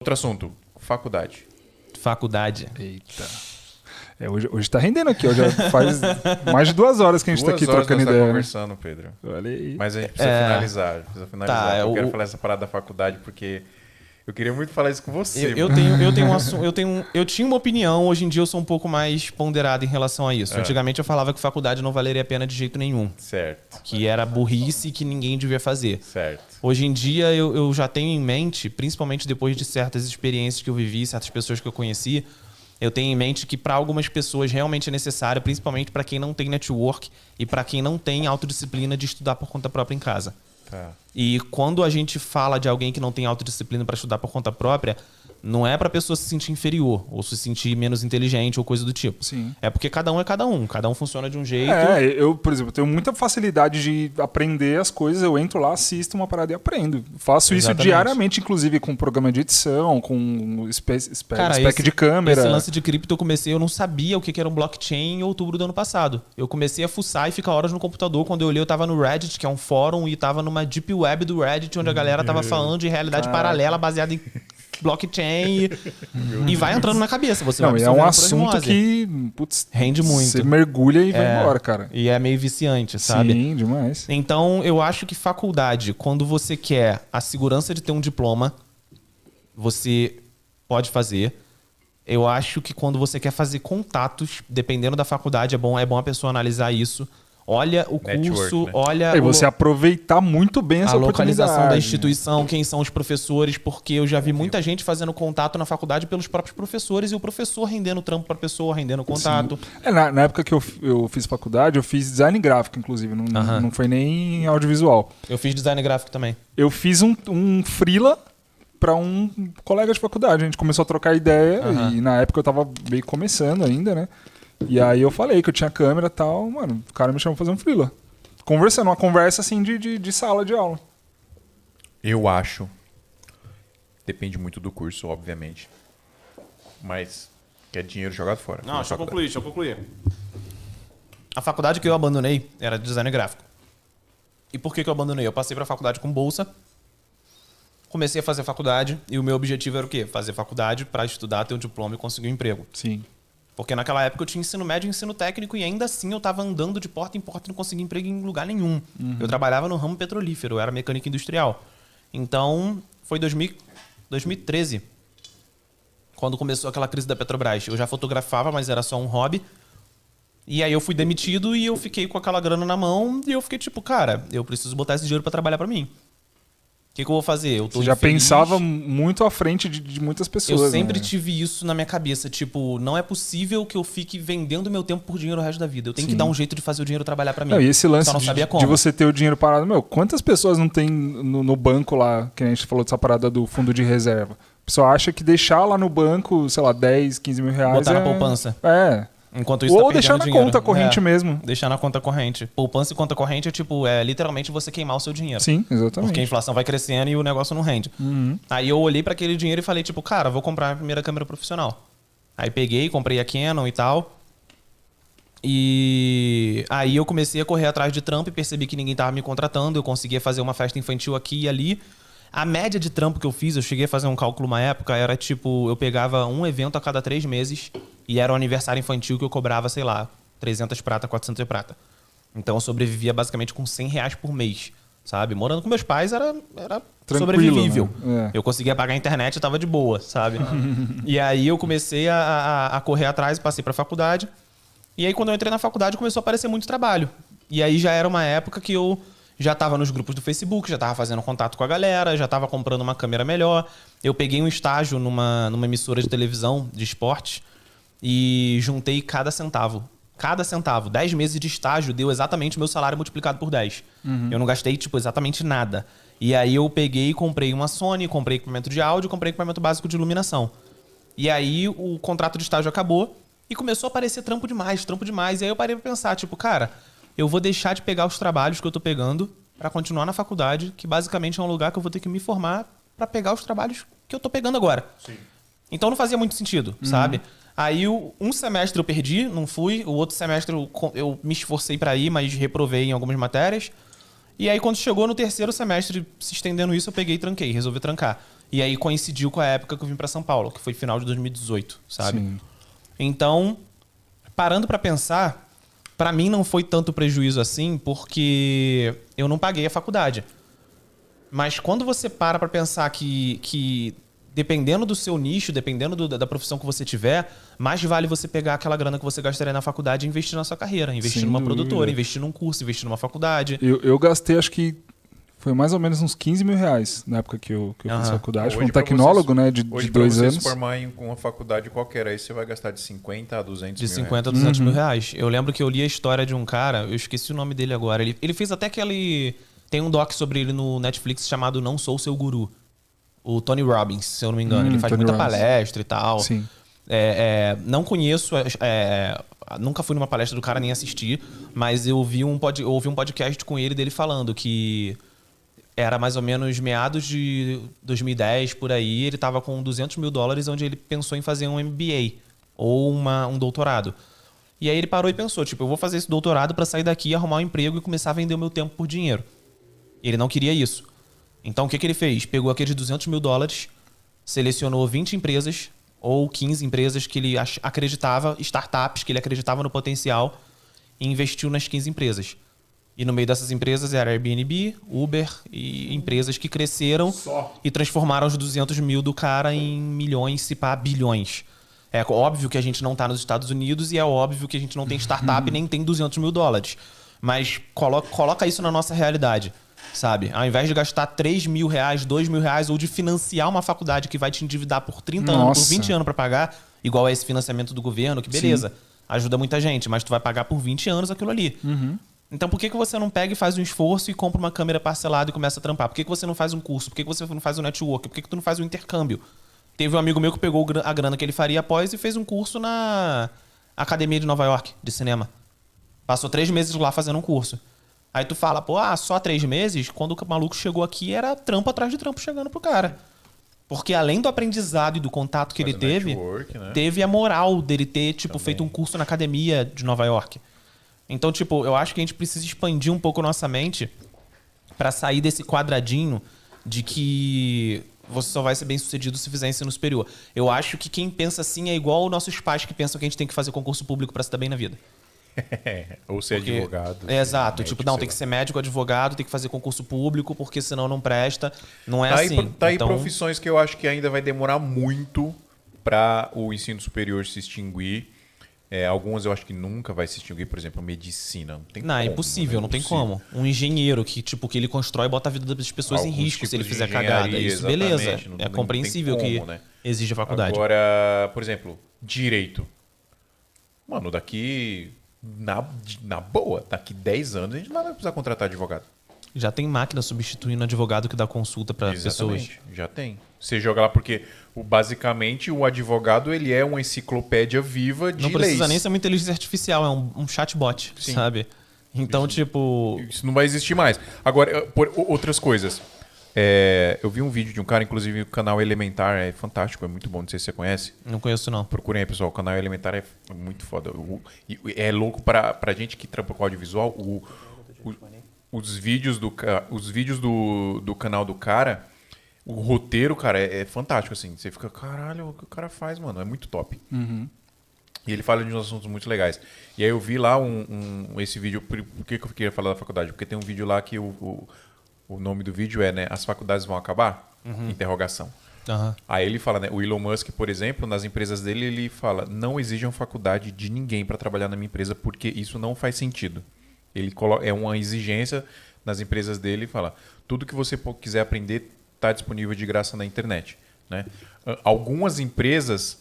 Outro assunto, faculdade. Faculdade. Eita. Hoje tá rendendo aqui, ó. Já faz mais de 2 horas que a gente tá aqui trocando ideia. Conversando, Pedro. Olha aí. Mas a gente precisa finalizar. Tá, eu quero falar essa parada da faculdade porque eu queria muito falar isso com você. Eu tinha uma opinião, hoje em dia eu sou um pouco mais ponderado em relação a isso. Antigamente eu falava que faculdade não valeria a pena de jeito nenhum. Certo. Que era burrice que ninguém devia fazer. Certo. Hoje em dia eu já tenho em mente, principalmente depois de certas experiências que eu vivi, certas pessoas que eu conheci, eu tenho em mente que para algumas pessoas realmente é necessário, principalmente para quem não tem network e para quem não tem autodisciplina de estudar por conta própria em casa. Tá. E quando a gente fala de alguém que não tem autodisciplina para estudar por conta própria, não é pra pessoa se sentir inferior ou se sentir menos inteligente ou coisa do tipo. Sim. É porque cada um é cada um. Cada um funciona de um jeito. Eu, por exemplo, tenho muita facilidade de aprender as coisas. Eu entro lá, assisto uma parada e aprendo. Faço isso diariamente, inclusive com programa de edição, com spec de câmera. Esse lance de cripto eu não sabia o que era um blockchain em outubro do ano passado. Eu comecei a fuçar e ficar horas no computador. Quando eu olhei, eu tava no Reddit, que é um fórum, e tava numa deep web do Reddit, onde a galera tava falando de realidade paralela baseada em blockchain e vai entrando na cabeça. Você vai é um assunto que rende muito. Você mergulha e vai embora, cara. E é meio viciante, sabe? Sim, demais. Então, eu acho que faculdade, quando você quer a segurança de ter um diploma, você pode fazer. Eu acho que quando você quer fazer contatos, dependendo da faculdade, é bom a pessoa analisar isso. Olha o curso, né? Olha... E você aproveitar muito bem essa oportunidade. A localização da instituição, quem são os professores, porque eu já vi muita gente fazendo contato na faculdade pelos próprios professores e o professor rendendo trampo pra pessoa, rendendo contato. Na época que eu fiz faculdade, eu fiz design gráfico, inclusive, não foi nem audiovisual. Eu fiz design gráfico também. Eu fiz um freela para um colega de faculdade. A gente começou a trocar ideia e na época eu tava meio começando ainda, né? E aí eu falei que eu tinha câmera e tal, mano, o cara me chamou pra fazer um freela. Conversando, uma conversa assim de sala de aula. Eu acho. Depende muito do curso, obviamente. Mas que é dinheiro jogado fora. Não, deixa eu concluir. A faculdade que eu abandonei era de design gráfico. E por que eu abandonei? Eu passei pra faculdade com bolsa, comecei a fazer faculdade e o meu objetivo era o quê? Fazer faculdade pra estudar, ter um diploma e conseguir um emprego. Sim. Porque naquela época eu tinha ensino médio e ensino técnico e ainda assim eu tava andando de porta em porta e não conseguia emprego em lugar nenhum. Eu trabalhava no ramo petrolífero, eu era mecânico industrial. Então, foi 2013, quando começou aquela crise da Petrobras. Eu já fotografava, mas era só um hobby. E aí eu fui demitido e eu fiquei com aquela grana na mão e eu fiquei tipo, cara, eu preciso botar esse dinheiro pra trabalhar pra mim. O que eu vou fazer? Eu tô Você já infeliz. pensava muito à frente de muitas pessoas. Eu sempre tive isso na minha cabeça. Tipo, não é possível que eu fique vendendo meu tempo por dinheiro o resto da vida. Eu tenho que dar um jeito de fazer o dinheiro trabalhar pra mim. Não, e esse lance só não sabia como. de você ter o dinheiro parado. Quantas pessoas não tem no banco lá, que a gente falou dessa parada do fundo de reserva? A pessoa acha que deixar lá no banco, sei lá, 10, 15 mil reais botar na poupança. Enquanto isso ou deixar na conta corrente mesmo. Deixar na conta corrente. Poupança e conta corrente é literalmente você queimar o seu dinheiro. Sim, exatamente. Porque a inflação vai crescendo e o negócio não rende. Aí eu olhei para aquele dinheiro e falei, tipo, cara, vou comprar a minha primeira câmera profissional. Aí peguei, comprei a Canon e tal. E aí eu comecei a correr atrás de trampo e percebi que ninguém tava me contratando. Eu conseguia fazer uma festa infantil aqui e ali. A média de trampo que eu fiz, eu cheguei a fazer um cálculo uma época, era tipo, eu pegava um evento a cada 3 meses e era um aniversário infantil que eu cobrava, sei lá, 300 prata, 400 prata. Então eu sobrevivia basicamente com 100 reais por mês, sabe? Morando com meus pais era sobrevivível. Né? Eu conseguia pagar a internet e tava de boa, sabe? E aí eu comecei a correr atrás e passei pra faculdade. E aí quando eu entrei na faculdade começou a aparecer muito trabalho. E aí já era uma época que eu já estava nos grupos do Facebook, já estava fazendo contato com a galera, já estava comprando uma câmera melhor. Eu peguei um estágio numa emissora de televisão de esporte e juntei cada centavo. Cada centavo. 10 meses de estágio deu exatamente o meu salário multiplicado por 10. Eu não gastei, exatamente nada. E aí eu peguei e comprei uma Sony, comprei equipamento de áudio, comprei equipamento básico de iluminação. E aí o contrato de estágio acabou e começou a aparecer trampo demais. E aí eu parei pra pensar, cara, eu vou deixar de pegar os trabalhos que eu tô pegando pra continuar na faculdade, que basicamente é um lugar que eu vou ter que me formar pra pegar os trabalhos que eu tô pegando agora. Sim. Então não fazia muito sentido, sabe? Aí um semestre eu perdi, não fui. O outro semestre eu me esforcei pra ir, mas reprovei em algumas matérias. E aí quando chegou no terceiro semestre, se estendendo isso, eu peguei e tranquei, resolvi trancar. E aí coincidiu com a época que eu vim pra São Paulo, que foi final de 2018, sabe? Sim. Então, parando pra pensar, pra mim não foi tanto prejuízo assim, porque eu não paguei a faculdade. Mas quando você para pra pensar que dependendo do seu nicho, dependendo da profissão que você tiver, mais vale você pegar aquela grana que você gastaria na faculdade e investir na sua carreira. Investir Sem numa dúvida. produtora, investir num curso, investir numa faculdade. Eu gastei, acho que foi mais ou menos uns 15 mil reais na época que eu fiz Aham. faculdade. Foi Hoje um pra tecnólogo, vocês- né, de Hoje, pra 2 você anos. se formar em uma faculdade qualquer, aí você vai gastar de 50 a 200 De mil 50 a 200 mil reais. Eu lembro que eu li a história de um cara, eu esqueci o nome dele agora. Ele fez até aquele... Tem um doc sobre ele no Netflix chamado Não Sou Seu Guru. O Tony Robbins, se eu não me engano. Ele faz Tony muita Robbins. palestra e tal. Sim. Não conheço... nunca fui numa palestra do cara nem assisti, mas eu ouvi um podcast com ele dele falando que era mais ou menos meados de 2010, por aí. Ele tava com $200 mil, onde ele pensou em fazer um MBA ou um doutorado. E aí ele parou e pensou, tipo, eu vou fazer esse doutorado para sair daqui, arrumar um emprego e começar a vender o meu tempo por dinheiro. E ele não queria isso. Então o que ele fez? Pegou aqueles $200 mil, selecionou 20 empresas ou 15 empresas que ele acreditava, startups que ele acreditava no potencial, e investiu nas 15 empresas. E no meio dessas empresas era Airbnb, Uber e empresas que cresceram e transformaram os 200 mil do cara em milhões, se pá, bilhões. É óbvio que a gente não está nos Estados Unidos e é óbvio que a gente não tem startup e nem tem $200 mil. Mas coloca isso na nossa realidade, sabe? Ao invés de gastar 3 mil reais, 2 mil reais ou de financiar uma faculdade que vai te endividar por 30 anos, por 20 anos para pagar, igual é esse financiamento do governo, que beleza, ajuda muita gente, mas tu vai pagar por 20 anos aquilo ali. Então por que você não pega e faz um esforço e compra uma câmera parcelada e começa a trampar? Por que você não faz um curso? Por que você não faz um network? Por que tu não faz um intercâmbio? Teve um amigo meu que pegou a grana que ele faria após e fez um curso na Academia de Nova York, de cinema. Passou 3 meses lá fazendo um curso. Aí tu fala, pô, só 3 meses? Quando o maluco chegou aqui, era trampo atrás de trampo chegando pro cara. Porque além do aprendizado e do contato que ele teve, né? teve a moral dele ter, tipo, feito um curso na Academia de Nova York. Então, tipo, eu acho que a gente precisa expandir um pouco nossa mente pra sair desse quadradinho de que você só vai ser bem sucedido se fizer ensino superior. Eu acho que quem pensa assim é igual os nossos pais que pensam que a gente tem que fazer concurso público pra se dar bem na vida. Ou ser Porque- advogado. Exato. médico, Tipo, não, sei tem que lá. ser médico, advogado, tem que fazer concurso público, porque senão não presta. Não é Tá assim. aí, tá aí Então, profissões que eu acho que ainda vai demorar muito para o ensino superior se extinguir. Algumas eu acho que nunca vai se extinguir, por exemplo, medicina. Não tem não, é como, impossível, né? não tem Impossível. como. Um engenheiro que, tipo, que ele constrói e bota a vida das pessoas em Alguns risco se ele tipos de fizer cagada. engenharia, Isso, beleza. exatamente, não É tem compreensível como, que né? exige a faculdade. Agora, por exemplo, direito. Mano, daqui... Na boa, daqui 10 anos a gente não vai precisar contratar advogado. Já tem máquina substituindo advogado que dá consulta para pessoas. Exatamente, já tem. Você joga lá porque, basicamente, o advogado ele é uma enciclopédia viva de Não precisa leis. nem ser uma inteligência artificial, é um chatbot, Sim. sabe? Então, tipo... Isso não vai existir mais. Agora, por outras coisas. Eu vi um vídeo de um cara, inclusive o canal Elementar, é fantástico, é muito bom, não sei se você conhece. Não conheço, não. Procurem aí, pessoal, o canal Elementar é muito foda. É louco pra gente que trampa com audiovisual. Os vídeos do canal do cara, o roteiro, cara, é fantástico, assim. Você fica, caralho, o que o cara faz, mano? É muito top. E ele fala de uns assuntos muito legais. E aí eu vi lá esse vídeo. Por que eu queria falar da faculdade? Porque tem um vídeo lá que o nome do vídeo é, né? As faculdades vão acabar? Interrogação. Aham. Aí ele fala, né? O Elon Musk, por exemplo, nas empresas dele, ele fala: não exijam faculdade de ninguém para trabalhar na minha empresa, porque isso não faz sentido. Ele é uma exigência nas empresas dele e fala: tudo que você quiser aprender está disponível de graça na internet, né? Algumas empresas,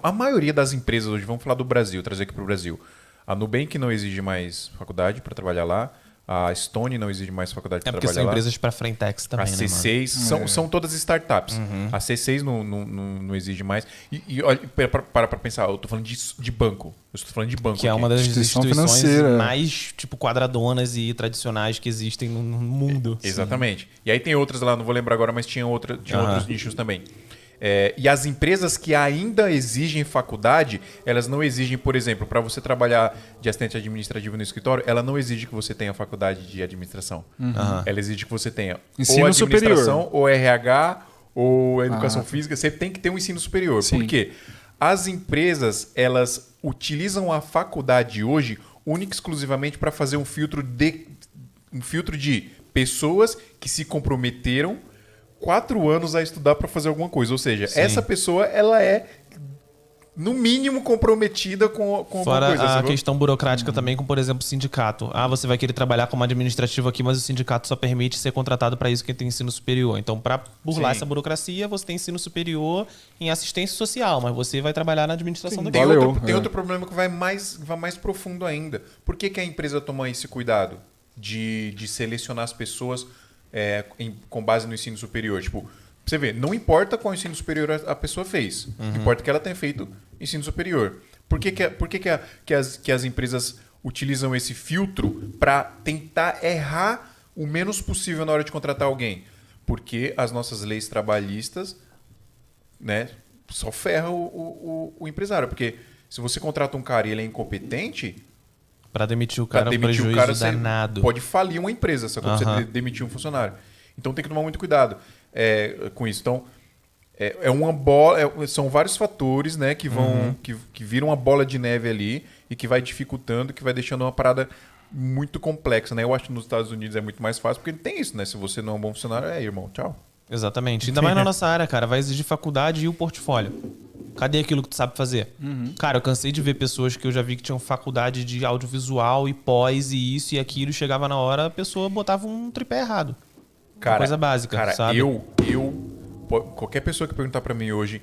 a maioria das empresas hoje, vamos falar do Brasil, trazer aqui para o Brasil. A Nubank não exige mais faculdade para trabalhar lá. A Stone não exige mais faculdade para É porque trabalhar são lá. empresas para frentex também, A né, mano? C6 são todas startups. A C6 não exige mais. E olha, para pensar, eu tô falando de banco. Eu estou falando de banco. Que é aqui. uma das Instituição instituições financeira. mais, tipo, quadradonas e tradicionais que existem no mundo. Exatamente. E aí tem outras lá, não vou lembrar agora, mas tinha outros nichos também. E as empresas que ainda exigem faculdade, elas não exigem, por exemplo, para você trabalhar de assistente administrativo no escritório, ela não exige que você tenha faculdade de administração. Ela exige que você tenha Ensino ou administração, superior. ou RH, ou educação física. Você tem que ter um ensino superior. Sim. Por quê? As empresas, elas utilizam a faculdade hoje única e exclusivamente para fazer um filtro de pessoas que se comprometeram 4 anos a estudar para fazer alguma coisa. Ou seja, essa pessoa, ela é, no mínimo, comprometida com alguma Fora coisa. a sacou? questão burocrática também, com, por exemplo, sindicato. Você vai querer trabalhar como administrativo aqui, mas o sindicato só permite ser contratado para isso quem tem ensino superior. Então, para burlar Sim. essa burocracia, você tem ensino superior em assistência social, mas você vai trabalhar na administração do Tem, Valeu, tem é. outro problema que vai mais profundo ainda. Por que a empresa toma esse cuidado de selecionar as pessoas com base no ensino superior? Tipo, você vê, não importa qual ensino superior a pessoa fez. Importa que ela tenha feito ensino superior. Por que as empresas utilizam esse filtro para tentar errar o menos possível na hora de contratar alguém? Porque as nossas leis trabalhistas, né, só ferra o empresário. Porque se você contrata um cara e ele é incompetente, Para demitir o pra cara é um demitir prejuízo o cara, você danado. pode falir uma empresa, só quando você demitir um funcionário. Então tem que tomar muito cuidado com isso. Então, uma bola, são vários fatores, né, que vão que viram uma bola de neve ali e que vai dificultando, que vai deixando uma parada muito complexa, né? Eu acho que nos Estados Unidos é muito mais fácil, porque tem isso, né? Se você não é um bom funcionário, irmão, tchau. Exatamente. Ainda mais na nossa área, cara. Vai exigir faculdade e o portfólio. Cadê aquilo que tu sabe fazer? Cara, eu cansei de ver pessoas que eu já vi que tinham faculdade de audiovisual e pós e isso e aquilo. Chegava na hora, a pessoa botava um tripé errado. Cara, coisa básica, cara, sabe? Qualquer pessoa que perguntar pra mim hoje,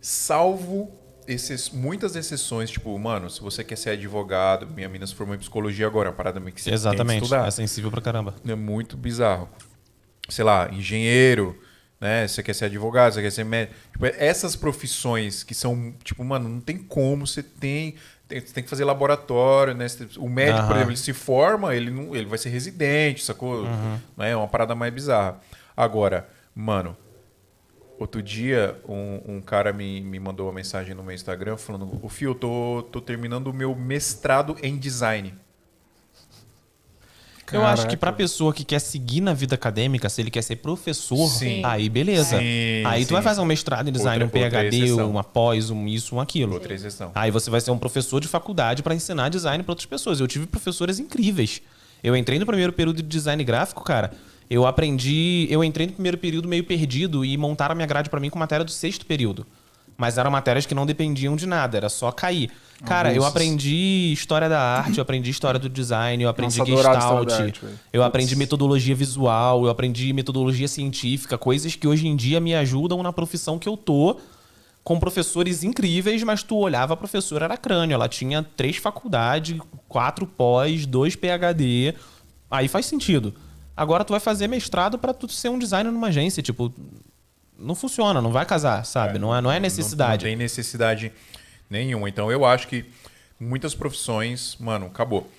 salvo muitas exceções, tipo, mano, se você quer ser advogado, minha mina se formou em psicologia agora, uma parada meio que você tem que Exatamente. estudar. É sensível pra caramba. É muito bizarro. Sei lá, engenheiro, né? Você quer ser advogado, você quer ser médico. Tipo, essas profissões que são, tipo, mano, não tem como, você tem que fazer laboratório, né? O médico, por exemplo, ele se forma, ele vai ser residente, sacou? É uma parada mais bizarra. Agora, mano, outro dia um cara me mandou uma mensagem no meu Instagram falando: "O Fio, eu tô terminando o meu mestrado em design." Eu acho que pra pessoa que quer seguir na vida acadêmica, se ele quer ser professor, Sim. aí beleza. Sim, aí tu sim. vai fazer um mestrado em design, Outra um PhD, exceção. uma pós, um isso, um aquilo. Outra exceção. Aí você vai ser um professor de faculdade pra ensinar design pra outras pessoas. Eu tive professores incríveis. Eu entrei no primeiro período de design gráfico, cara. Eu entrei no primeiro período meio perdido e montaram a minha grade pra mim com matéria do 6º período. Mas eram matérias que não dependiam de nada, era só cair. Cara, eu aprendi história da arte, eu aprendi história do design, eu aprendi Nossa, adorava história Gestalt, da arte, velho. eu aprendi metodologia visual, eu aprendi metodologia científica, coisas que hoje em dia me ajudam na profissão que eu tô, com professores incríveis, mas tu olhava, a professora era crânio, ela tinha 3 faculdades, 4 pós, 2 PhD, aí faz sentido. Agora tu vai fazer mestrado pra tu ser um designer numa agência, tipo, não funciona, não vai casar, sabe? Não é necessidade. Não tem necessidade nenhuma. Então eu acho que muitas profissões, mano, acabou.